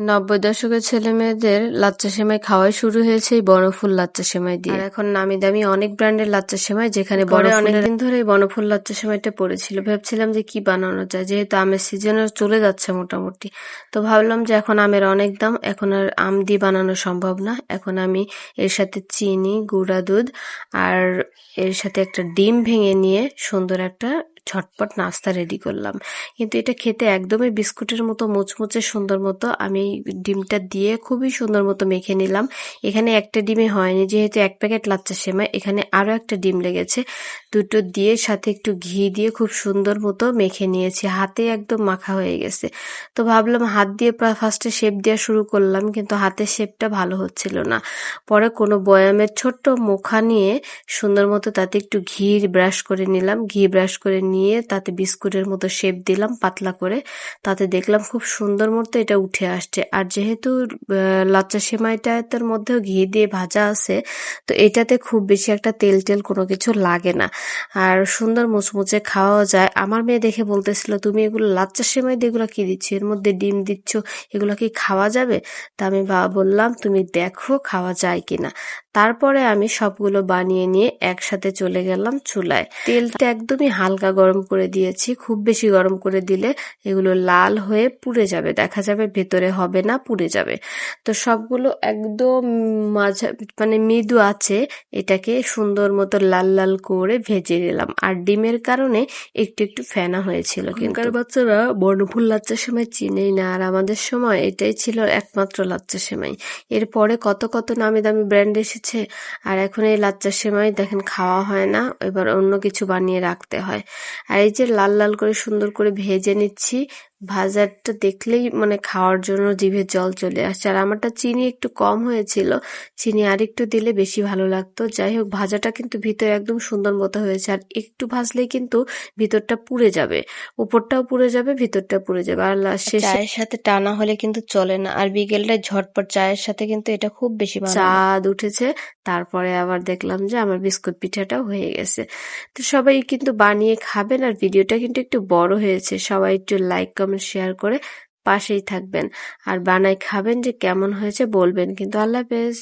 ৯০ দশকের ছেলেমেয়েদের লাচ্চা সেমাই খাওয়াই শুরু হয়েছে এই বনফুল লাচ্চা সেমাই দিয়ে। আর এখন নামি দামি অনেক ব্র্যান্ডের লাচ্চা সেমাই, যেখানে অনেকদিন ধরে বনফুল লাচ্চা সেমাইটা পড়েছিল। ভেবছিলাম যে কি বানানো যায়, যেহেতু আমের সিজনও চলে যাচ্ছে মোটামুটি। তো ভাবলাম যে এখন আমের অনেক দাম, এখন আর আম দিয়ে বানানো সম্ভব না। এখন আমি এর সাথে চিনি, গুঁড়া দুধ আর এর সাথে একটা ডিম ভেঙে নিয়ে সুন্দর একটা ঝটপট নাস্তা রেডি করলাম। কিন্তু এটা খেতে একদমই বিস্কুটের মতো মুচমুচে সুন্দর মতো। আমি ডিমটা দিয়ে খুবই সুন্দর মতো মেখে নিলাম। এখানে একটা ডিমে হয়নি, যেহেতু ১ প্যাকেট লাচ্চা সেমাই, এখানে আরো একটা ডিম লেগেছে। দুটো দিয়ে সাথে একটু ঘি দিয়ে খুব সুন্দর মতো মেখে নিয়েছি। হাতে একদম মাখা হয়ে গেছে। তো ভাবলাম হাত দিয়ে ফার্স্টে শেপ দেওয়া শুরু করলাম, কিন্তু হাতের শেপটা ভালো হচ্ছিল না। পরে কোনো বয়ামের ছোট্ট মুখা নিয়ে সুন্দর মতো তাতে একটু ঘি ব্রাশ করে নিলাম। ঘি ব্রাশ করে নিয়ে তাতে বিস্কুটের মতো শেপ দিলাম পাতলা করে। তাতে দেখলাম খুব সুন্দর মতো এটা উঠে আসছে। আর যেহেতু লাচ্চা সেমাইটার মধ্যেও ঘি দিয়ে ভাজা আছে, তো এটাতে খুব বেশি একটা তেল টেল কোনো কিছু লাগে না, আর সুন্দর মুচমুচে খাওয়াও যায়। আমার মেয়ে দেখে বলতেছিল, তুমি এগুলো লাচ্চা সেমাই দিয়ে এগুলো কি দিচ্ছ, এর মধ্যে ডিম দিচ্ছ, এগুলো কি খাওয়া যাবে? তা আমি বললাম তুমি দেখো খাওয়া যায় কিনা। তারপরে আমি সবগুলো বানিয়ে নিয়ে একসাথে চলে গেলাম চুলায়। তেলটা একদমই হালকা গরম করে দিয়েছি, খুব বেশি গরম করে দিলে এগুলো লাল হয়ে পুড়ে যাবে, দেখা যাবে ভেতরে হবে না, পুড়ে যাবে। তো সবগুলো একদম মাঝা মানে মৃদু আছে, এটাকে সুন্দর মতো লাল লাল করে ভেজে নিলাম। আর ডিমের কারণে একটু একটু ফেনা হয়েছিল। কিন্তু বাচ্চারা বর্ণফুল লাচ্চা সেমাই চিনেই না, আর আমাদের সময় এটাই ছিল একমাত্র লাচ্চা সেমাই। এরপরে কত কত নামি দামি ব্র্যান্ড এসেছে, আর এখন এই লাচ্চা সেমাই দেখেন খাওয়া হয় না, এবার অন্য কিছু বানিয়ে রাখতে হয়। আর এই যে লাল লাল করে সুন্দর করে ভেজে নিচ্ছি, ভাজাটা দেখলেই মানে খাওয়ার জন্য জিভে জল চলে আসছে। আর আমারটা চিনি একটু কম হয়েছিল, চিনি আর একটু দিলে বেশি ভালো লাগতো। যাই হোক, ভাজাটা কিন্তু ভিতরে একদম সুন্দর মতো হয়েছে। আর একটু ভাজলেই কিন্তু ভিতরটা পুড়ে যাবে, উপরটাও পুড়ে যাবে, ভিতরটা পুড়ে যাবে। আর চায়ের সাথে টানা হলে কিন্তু চলে না। আর বিকেলটায় ঝটপট চায়ের সাথে কিন্তু এটা খুব বেশি চাঁদ উঠেছে। তারপরে আবার দেখলাম যে আমার বিস্কুট পিঠাটাও হয়ে গেছে। তো সবাই কিন্তু বানিয়ে খাবেন। আর ভিডিওটা কিন্তু একটু বড় হয়েছে, সবাই একটু লাইক কমেন্ট শেয়ার করে পাশেই থাকবেন। আর বানাই খাবেন, যে কেমন হয়েছে বলবেন কিন্তু। আল্লাহ হাফেজ।